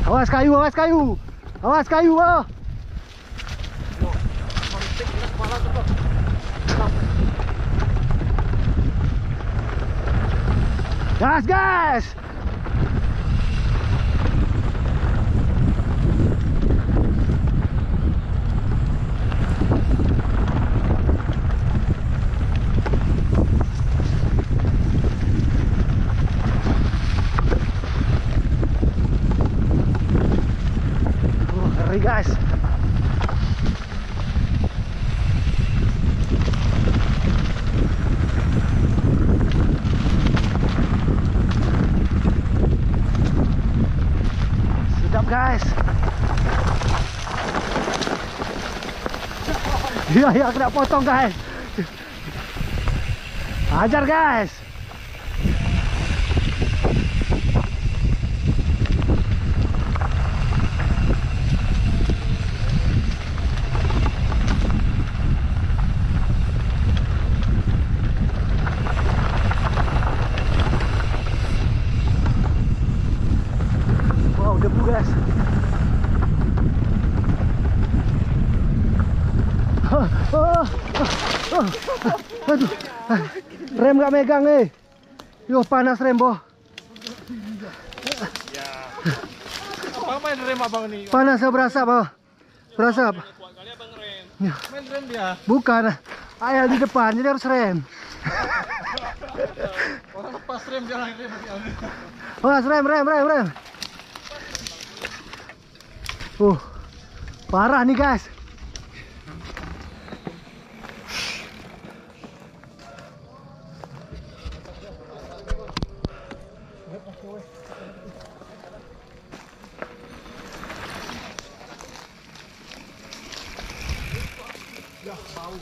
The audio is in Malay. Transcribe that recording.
Awas kayu, awas kayu. Awas kayu, oh. Gas, gas. Ngeri guys. Sedap guys. Ya kena potong guys. Hajar guys. Wow, debu guys. Aduh. Rem gak megang nih. Yo panas rem boh. Ya. Apa main rem abang nih? Panas ya berasa boh. Berasa. Kuat kali abang rem. Main rem dia. Bukan. Ayal di depan jadi harus rem. Orang lepas rem jalan rem. Mas rem. Parah nih guys. Ya, bau.